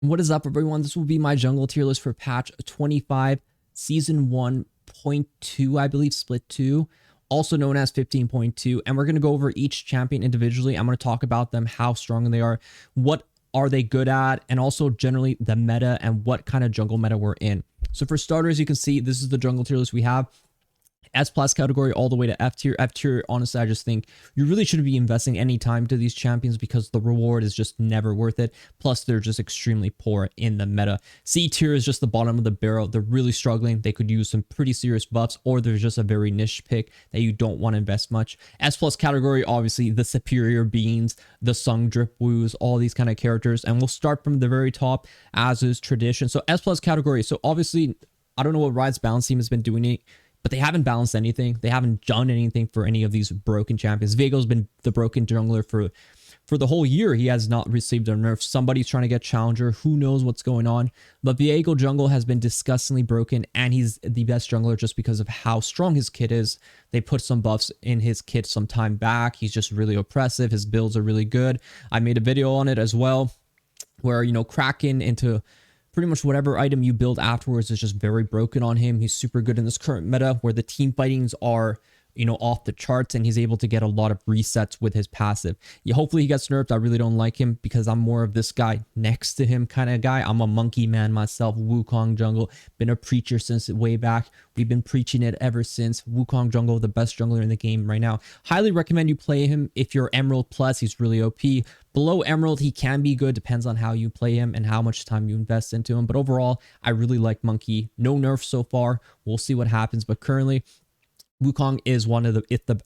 What is up, everyone? This will be my jungle tier list for patch 25, season 1.2, I believe, split 2, also known as 15.2. And we're going to go over each champion individually. I'm going to talk about them, how strong they are, what are they good at, and also generally the meta and what kind of jungle meta we're in. So for starters, you can see this is the jungle tier list we have. S plus category all the way to F tier. F tier, honestly, I just think you really shouldn't be investing any time to these champions because the reward is just never worth it. Plus, they're just extremely poor in the meta. C tier is just the bottom of the barrel. They're really struggling. They could use some pretty serious buffs, or there's just a very niche pick that you don't want to invest much. S plus category, obviously, the superior beings, the Sung Drip Woos, all these kind of characters. And we'll start from the very top, as is tradition. So S plus category. So obviously, I don't know what Riot's balance team has been doing, but they haven't balanced anything. They haven't done anything for any of these broken champions. Veigar's been the broken jungler for the whole year. He has not received a nerf. Somebody's trying to get challenger. Who knows what's going on? But Viego jungle has been disgustingly broken, and he's the best jungler just because of how strong his kit is. They put some buffs in his kit some time back. He's just really oppressive. His builds are really good. I made a video on it as well, where, you know, cracking into pretty much whatever item you build afterwards is just very broken on him. He's super good in this current meta where the team fightings are, you know, off the charts, and he's able to get a lot of resets with his passive. Yeah, hopefully he gets nerfed. I really don't like him because I'm more of this guy next to him kind of guy. I'm a monkey man myself. Wukong jungle, been a preacher since way back. We've been preaching it ever since. Wukong jungle, the best jungler in the game right now. Highly recommend you play him if you're Emerald Plus. He's really OP. Below Emerald, he can be good. Depends on how you play him and how much time you invest into him. But overall, I really like Monkey. No nerf so far. We'll see what happens. But currently, Wukong is one of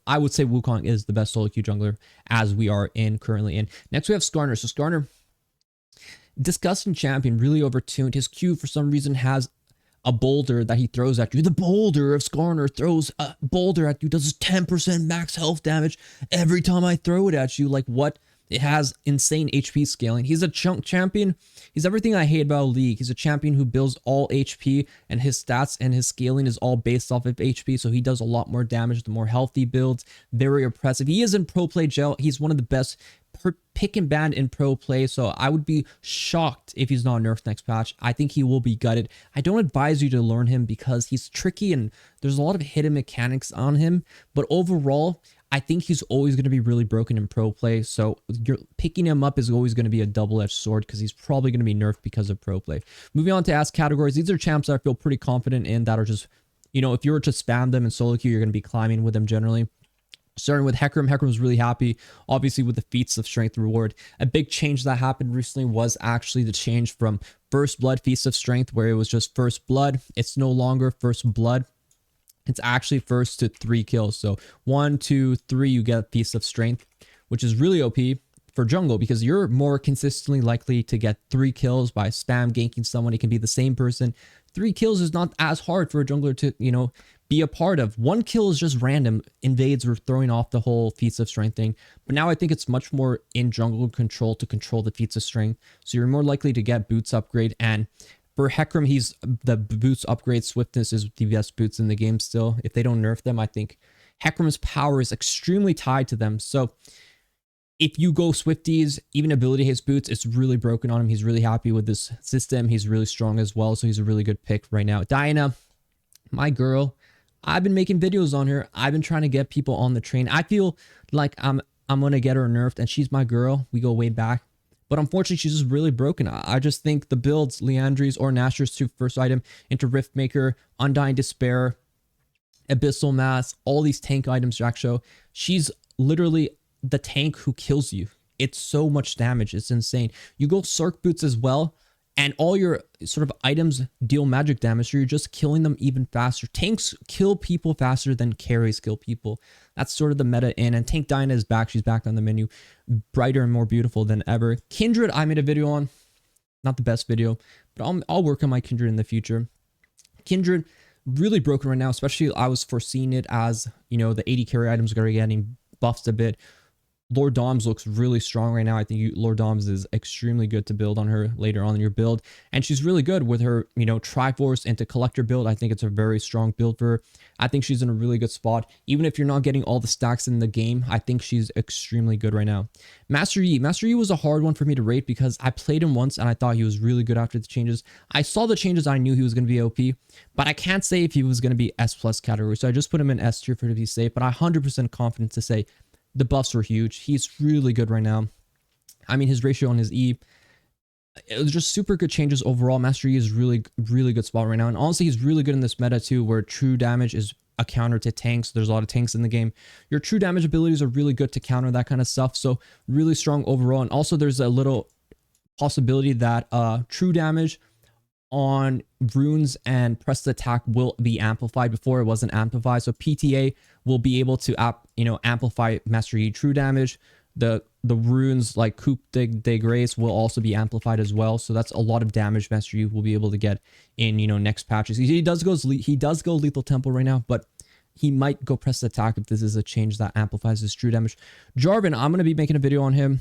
I would say Wukong is the best solo queue jungler as we are currently in. Next we have Skarner. So Skarner, disgusting champion, really overtuned. His Q for some reason has a boulder that he throws at you. The boulder of Skarner throws a boulder at you, does 10% max health damage every time I throw it at you. Like, what? It has insane HP scaling. He's a chunk champion. He's everything I hate about a league. He's a champion who builds all HP, and his stats and his scaling is all based off of HP, so he does a lot more damage the more healthy builds. Very oppressive. He is in pro play gel. He's one of the best pick and ban in pro play, so I would be shocked if he's not nerfed next patch. I think he will be gutted. I don't advise you to learn him because he's tricky and there's a lot of hidden mechanics on him, but overall, I think he's always going to be really broken in pro play, so you're picking him up is always going to be a double-edged sword because he's probably going to be nerfed because of pro play. Moving on to ask categories, these are champs that I feel pretty confident in that are just, you know, if you were to spam them in solo queue, you're going to be climbing with them generally. Starting with Hecarim. Hecarim's really happy, obviously, with the feats of strength reward. A big change that happened recently was actually the change from first blood feast of strength, where it was just first blood. It's no longer first blood. It's actually first to 3 kills. So 1, 2, 3, you get feast of strength, which is really OP for jungle because you're more consistently likely to get 3 kills by spam ganking someone. It can be the same person. 3 kills is not as hard for a jungler to, you know, be a part of. 1 kill is just random. Invades were throwing off the whole feats of strength thing. But now I think it's much more in jungle control to control the feats of strength. So you're more likely to get boots upgrade. And for Hecarim, he's the boots upgrade. Swiftness is the best boots in the game still. If they don't nerf them, I think Hecarim's power is extremely tied to them. So if you go Swifties, even ability haste boots, it's really broken on him. He's really happy with this system. He's really strong as well. So he's a really good pick right now. Diana, my girl. I've been making videos on her. I've been trying to get people on the train. I feel like I'm gonna get her nerfed, and she's my girl. We go way back. But unfortunately, she's just really broken. I just think the builds, Liandry's or Nashor's 2 first item into Riftmaker, Undying Despair, Abyssal Mass, all these tank items Jack show. She's literally the tank who kills you. It's so much damage. It's insane. You go Cirque Boots as well, and all your sort of items deal magic damage, so you're just killing them even faster. Tanks kill people faster than carries kill people. That's sort of the meta in, and Tank Diana is back. She's back on the menu, brighter and more beautiful than ever. Kindred, I made a video on. Not the best video, but I'll work on my Kindred in the future. Kindred, really broken right now, especially I was foreseeing it as, you know, the 80 carry items are getting buffed a bit. Lord Doms looks really strong right now. I think Lord Doms is extremely good to build on her later on in your build. And she's really good with her, Triforce into Collector build. I think it's a very strong build for her. I think she's in a really good spot. Even if you're not getting all the stacks in the game, I think she's extremely good right now. Master Yi. Master Yi was a hard one for me to rate because I played him once and I thought he was really good after the changes. I saw the changes, I knew he was going to be OP, but I can't say if he was going to be S plus category. So I just put him in S tier for to be safe, but I'm 100% confident to say the buffs were huge. He's really good right now. I mean, his ratio on his E, it was just super good changes overall. Master E is really, really good spot right now. And honestly, he's really good in this meta too, where true damage is a counter to tanks. There's a lot of tanks in the game. Your true damage abilities are really good to counter that kind of stuff. So really strong overall. And also there's a little possibility that true damage on runes and pressed attack will be amplified. Before it wasn't amplified, so PTA will be able to amplify Master Yi true damage. The runes like Coupe de Grace will also be amplified as well, so that's a lot of damage Master Yi will be able to get in next patches. He does go lethal tempo right now, but he might go press attack if this is a change that amplifies his true damage. Jarvan, I'm going to be making a video on him.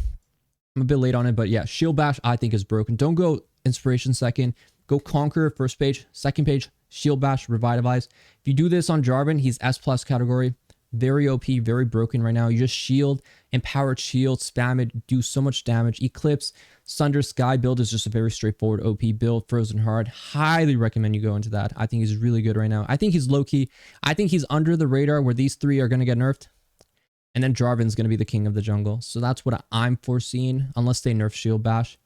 I'm a bit late on it, but yeah, Shield Bash I think is broken. Don't go Inspiration second. Go Conquer first page, second page, Shield Bash, Revitalize. If you do this on Jarvan, he's S plus category. Very OP, very broken right now. You just shield, empowered shield, spam it, do so much damage. Eclipse, Sunder Sky build is just a very straightforward OP build. Frozen Heart, highly recommend you go into that. I think he's really good right now. I think he's low-key. I think he's under the radar where these three are going to get nerfed. And then Jarvan's going to be the king of the jungle. So that's what I'm foreseeing, unless they nerf Shield Bash.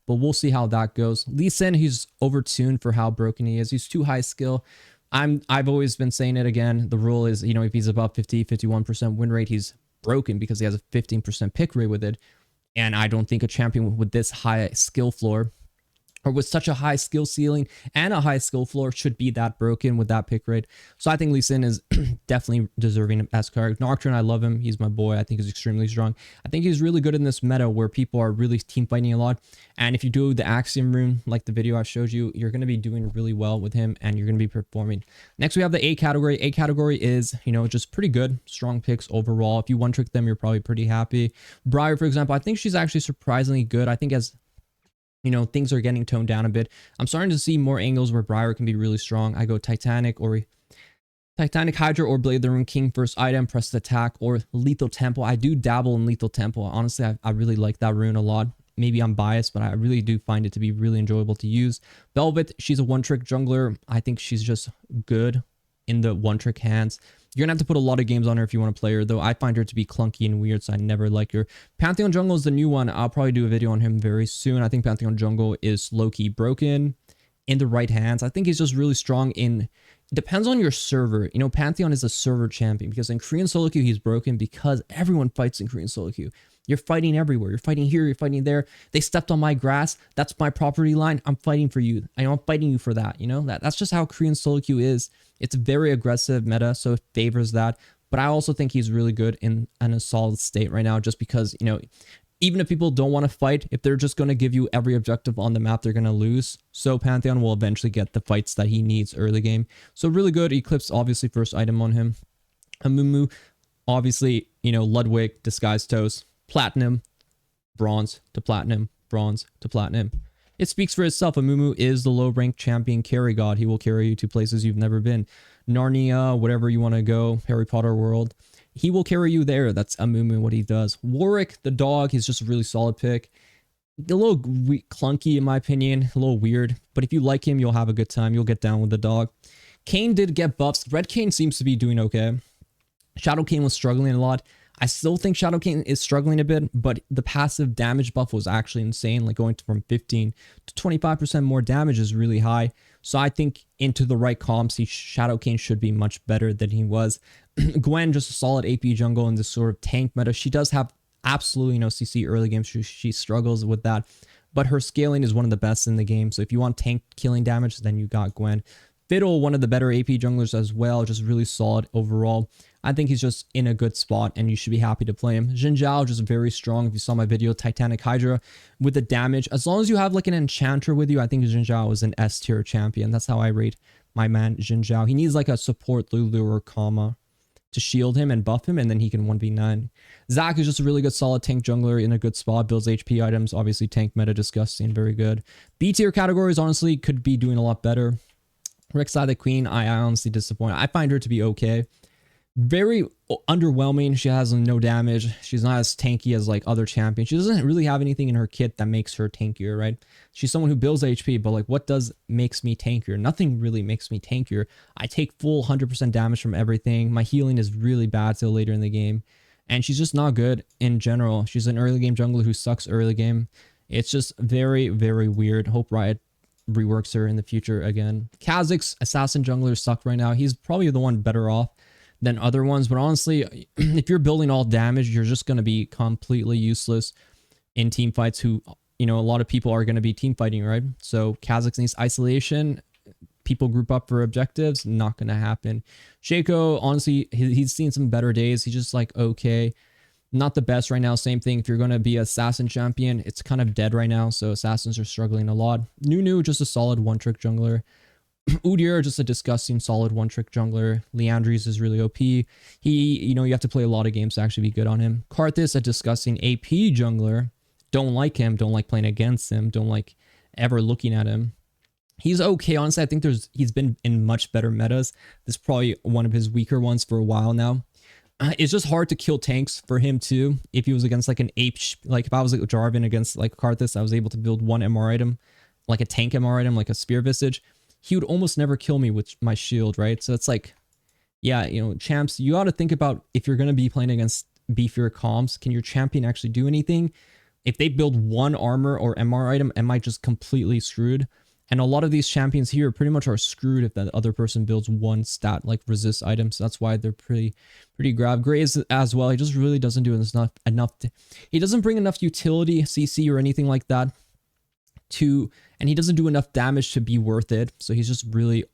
But we'll see how that goes. Lee Sin, he's overtuned for how broken he is. He's too high skill. I've always been saying it again. The rule is, if he's above 51% win rate, he's broken because he has a 15% pick rate with it. And I don't think a champion with this high skill floor, or with such a high skill ceiling and a high skill floor, should be that broken with that pick rate. So I think Lee Sin is definitely deserving of S card. Nocturne, I love him. He's my boy. I think he's extremely strong. I think he's really good in this meta where people are really team fighting a lot. And if you do the Axiom rune, like the video I showed you, you're going to be doing really well with him and you're going to be performing. Next, we have the A category. A category is, just pretty good. Strong picks overall. If you one trick them, you're probably pretty happy. Briar, for example, I think she's actually surprisingly good. I think as things are getting toned down a bit, I'm starting to see more angles where Briar can be really strong. I go Titanic Hydra or Blade the Rune King first item, press the attack, or Lethal Tempo. I do dabble in Lethal Tempo. Honestly, I really like that rune a lot. Maybe I'm biased, but I really do find it to be really enjoyable to use. Velvet, she's a one-trick jungler. I think she's just good in the one-trick hands. You're going to have to put a lot of games on her if you want to play her, though. I find her to be clunky and weird, so I never like her. Pantheon Jungle is the new one. I'll probably do a video on him very soon. I think Pantheon Jungle is low-key broken in the right hands. I think he's just really strong in... Depends on your server. Pantheon is a server champion because in Korean solo queue, he's broken because everyone fights in Korean solo queue. You're fighting everywhere. You're fighting here. You're fighting there. They stepped on my grass. That's my property line. I'm fighting for you. I'm fighting you for that. That's just how Korean solo queue is. It's a very aggressive meta, so it favors that. But I also think he's really good in a solid state right now, just because, even if people don't want to fight, if they're just going to give you every objective on the map, they're going to lose. So Pantheon will eventually get the fights that he needs early game. So really good. Eclipse, obviously, first item on him. Amumu, obviously, Ludwig, Disguised Toast, Platinum, Bronze to Platinum, Bronze to Platinum. It speaks for itself. Amumu is the low-ranked champion carry god. He will carry you to places you've never been. Narnia, whatever you want to go, Harry Potter world. He will carry you there. That's Amumu, what he does. Warwick, the dog, he's just a really solid pick. A little clunky, in my opinion. A little weird. But if you like him, you'll have a good time. You'll get down with the dog. Kayn did get buffs. Red Kayn seems to be doing okay. Shadow Kayn was struggling a lot. I still think Shadow Kayn is struggling a bit, but the passive damage buff was actually insane. Like going from 15 to 25% more damage is really high. So I think into the right comps, Shadow Kayn should be much better than he was. Gwen, just a solid AP jungle in this sort of tank meta. She does have absolutely no CC early game. She struggles with that, but her scaling is one of the best in the game. So if you want tank killing damage, then you got Gwen. Fiddle, one of the better AP junglers as well, just really solid overall. I think he's just in a good spot and you should be happy to play him. Xin Zhao, just very strong. If you saw my video, Titanic Hydra with the damage. As long as you have like an enchanter with you, I think Xin Zhao is an S tier champion. That's how I rate my man Xin Zhao. He needs like a support Lulu or Kama to shield him and buff him, and then he can 1v9. Zac is just a really good solid tank jungler in a good spot, builds HP items, obviously tank meta disgusting, very good. B tier categories honestly could be doing a lot better. Rek'sai the queen, I honestly disappointed. I find her to be okay. Very underwhelming. She has no damage. She's not as tanky as like other champions. She doesn't really have anything in her kit that makes her tankier, right? She's someone who builds HP, but like what makes me tankier? Nothing really makes me tankier. I take full 100% damage from everything. My healing is really bad till later in the game. And she's just not good in general. She's an early game jungler who sucks early game. It's just very, very weird. Hope Riot reworks her in the future again. Kha'Zix's assassin junglers suck right now. He's probably the one better off than other ones, but honestly, if you're building all damage, you're just going to be completely useless in team fights who, you know, a lot of people are going to be team fighting, right? So Kha'Zix needs isolation. People group up for objectives, not going to happen. Shaco, honestly, he's seen some better days. He's just like, okay, not the best right now. Same thing. If you're going to be assassin champion, it's kind of dead right now. So assassins are struggling a lot. Nunu, just a solid one-trick jungler. Udyr, just a disgusting solid one-trick jungler. Liandry's is really OP. He, you know, you have to play a lot of games to actually be good on him. Karthus, a disgusting AP jungler. Don't like him. Don't like playing against him. Don't like ever looking at him. He's okay, honestly. I think he's been in much better metas. This is probably one of his weaker ones for a while now. It's just hard to kill tanks for him too. If he was against like an ape, like if I was like Jarvan against like Karthus, I was able to build one MR item, like a tank MR item, like a spear visage. He would almost never kill me with my shield, right? So it's like, yeah, you know, champs, you ought to think about if you're going to be playing against beefier comps, can your champion actually do anything? If they build one armor or MR item, am I just completely screwed? And a lot of these champions here pretty much are screwed if that other person builds one stat like resist items. So that's why they're pretty grab. Graves as well. He just really doesn't do enough. He doesn't bring enough utility, CC or anything like that and he doesn't do enough damage to be worth it. So he's just really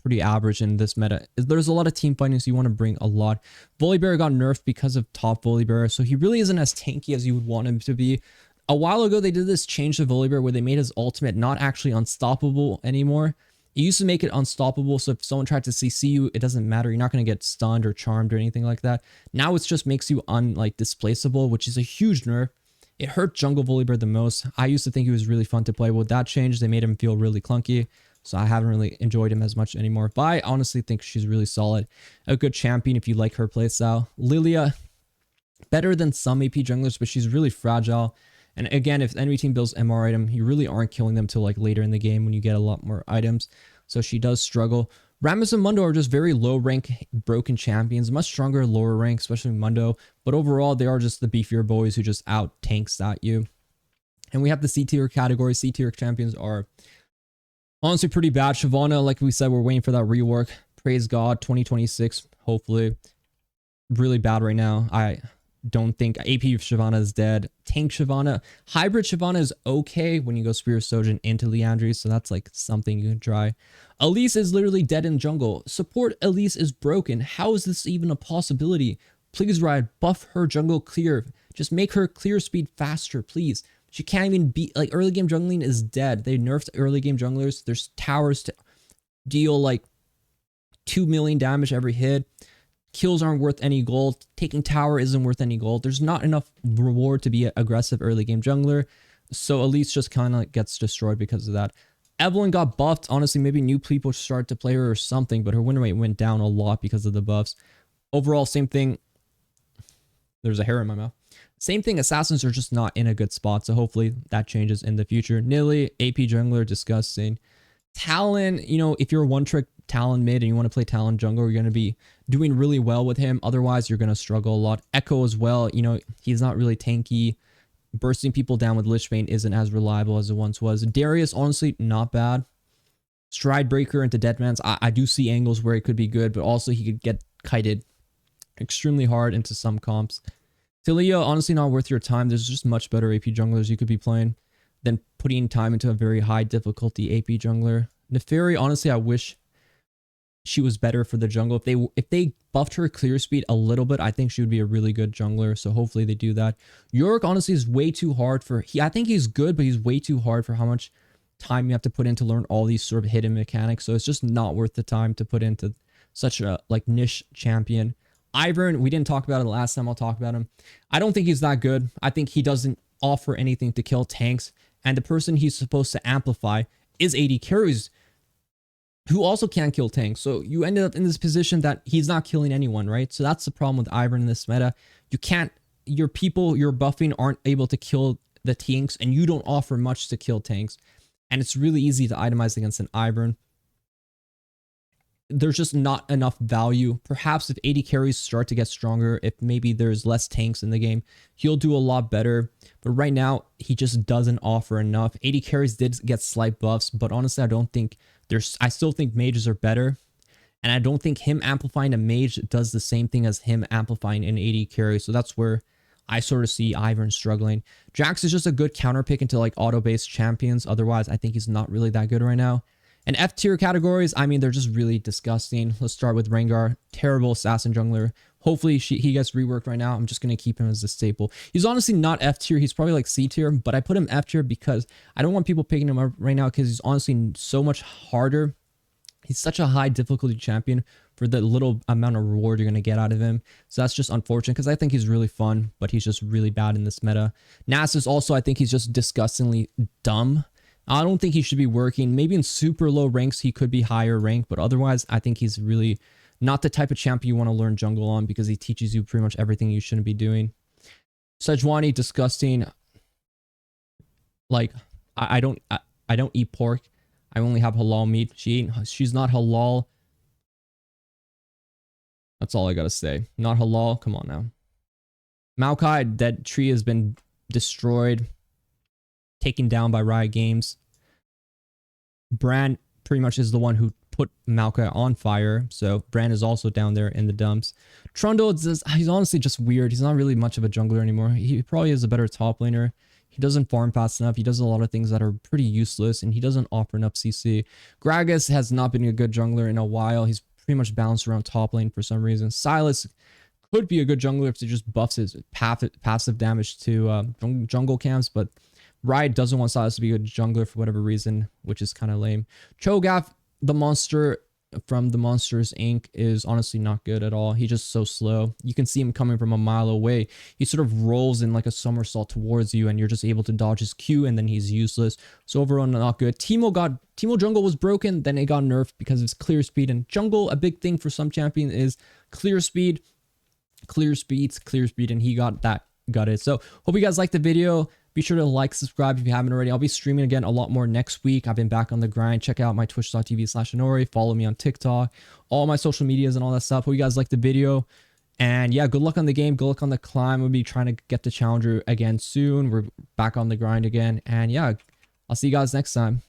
pretty average in this meta. There's a lot of team fighting, so you want to bring a lot. Volibear got nerfed because of top Volibear, so he really isn't as tanky as you would want him to be. A while ago, they did this change to Volibear where they made his ultimate not actually unstoppable anymore. It used to make it unstoppable, so if someone tried to CC you, it doesn't matter. You're not going to get stunned or charmed or anything like that. Now it just makes you displaceable, which is a huge nerf. It hurt jungle Volibear the most. I used to think he was really fun to play. With that change, they made him feel really clunky. So I haven't really enjoyed him as much anymore. But I honestly think she's really solid. A good champion if you like her playstyle. Lilia, better than some AP junglers, but she's really fragile. And again, if enemy team builds MR item, you really aren't killing them till like later in the game when you get a lot more items. So she does struggle. Rammus and Mundo are just very low rank broken champions, much stronger lower rank, especially Mundo. But overall, they are just the beefier boys who just out tanks at you. And we have the C tier category. C tier champions are honestly pretty bad. Shyvana, like we said, we're waiting for that rework. Praise God, 2026, hopefully. Really bad right now. I don't think AP Shyvana is dead. Tank Shyvana, hybrid Shyvana is okay when you go Spear Sojourn into Liandry, so that's like something you can try. Elise is literally dead in jungle. Support Elise is broken. How is this even a possibility? Please, Riot, buff her jungle clear. Just make her clear speed faster, please. She can't even beat, like, early game jungling is dead. They nerfed early game junglers. There's towers to deal like 2 million damage every hit. Kills aren't worth any gold. Taking tower isn't worth any gold. There's not enough reward to be an aggressive early game jungler. So Elise just kind of gets destroyed because of that. Evelyn got buffed. Honestly, maybe new people started to play her or something, but her win rate went down a lot because of the buffs. Overall, same thing. There's a hair in my mouth. Same thing. Assassins are just not in a good spot. So hopefully that changes in the future. Nilly, AP jungler, disgusting. Talon, you know, if you're a one-trick Talon mid and you want to play Talon jungle, you're going to be doing really well with him. Otherwise, you're going to struggle a lot. Echo as well, you know, he's not really tanky. Bursting people down with Lich Bane isn't as reliable as it once was. Darius, honestly, not bad. Stride Breaker into Deadman's. I do see angles where it could be good, but also he could get kited extremely hard into some comps. Tilia, honestly, not worth your time. There's just much better AP junglers you could be playing than putting time into a very high difficulty AP jungler. Neferi, honestly, I wish she was better for the jungle. If they buffed her clear speed a little bit, I think she would be a really good jungler. So hopefully they do that. Yorick, honestly, is way too hard for... I think he's good, but he's way too hard for how much time you have to put in to learn all these sort of hidden mechanics. So it's just not worth the time to put into such a like niche champion. Ivern, we didn't talk about it the last time. I'll talk about him. I don't think he's that good. I think he doesn't offer anything to kill tanks. And the person he's supposed to amplify is AD carries, who also can't kill tanks. So you ended up in this position that he's not killing anyone, right? So that's the problem with Ivern in this meta. You can't, your people you're buffing aren't able to kill the tanks, and you don't offer much to kill tanks. And it's really easy to itemize against an Ivern. There's just not enough value. Perhaps if AD carries start to get stronger, if maybe there's less tanks in the game, he'll do a lot better. But right now, he just doesn't offer enough. AD carries did get slight buffs, but honestly, I still think mages are better. And I don't think him amplifying a mage does the same thing as him amplifying an AD carry. So that's where I sort of see Ivern struggling. Jax is just a good counter pick into like auto-based champions. Otherwise, I think he's not really that good right now. And F tier categories, I mean, they're just really disgusting. Let's start with Rengar. Terrible assassin jungler. Hopefully he gets reworked right now. I'm just going to keep him as a staple. He's honestly not F tier. He's probably like C tier, but I put him F tier because I don't want people picking him up right now because he's honestly so much harder. He's such a high difficulty champion for the little amount of reward you're going to get out of him. So that's just unfortunate because I think he's really fun, but he's just really bad in this meta. Nasus also, I think he's just disgustingly dumb. I don't think he should be working. Maybe in super low ranks, he could be higher ranked, but otherwise, I think he's really not the type of champion you want to learn jungle on because he teaches you pretty much everything you shouldn't be doing. Sejuani, disgusting. Like, I don't eat pork. I only have halal meat. She's not halal. That's all I gotta say. Not halal. Come on now. Maokai, that tree has been destroyed. Taken down by Riot Games. Bran pretty much is the one who put Maokai on fire, so Bran is also down there in the dumps. Trundle, he's honestly just weird. He's not really much of a jungler anymore. He probably is a better top laner. He doesn't farm fast enough. He does a lot of things that are pretty useless, and he doesn't offer enough CC. Gragas has not been a good jungler in a while. He's pretty much bounced around top lane for some reason. Sylas could be a good jungler if he just buffs his passive damage to jungle camps, but Riot doesn't want Sylas to be a good jungler for whatever reason, which is kind of lame. Cho'Gath, the monster from the Monsters Inc. is honestly not good at all. He's just so slow. You can see him coming from a mile away. He sort of rolls in like a somersault towards you, and you're just able to dodge his Q, and then he's useless. So overall, not good. Teemo Jungle was broken, then it got nerfed because of his clear speed. And jungle, a big thing for some champion is clear speed, and he got it. So hope you guys liked the video. Be sure to like, subscribe if you haven't already. I'll be streaming again a lot more next week. I've been back on the grind. Check out my twitch.tv/Inori. Follow me on TikTok, all my social medias and all that stuff. Hope you guys liked the video. And yeah, good luck on the game. Good luck on the climb. We'll be trying to get the challenger again soon. We're back on the grind again. And yeah, I'll see you guys next time.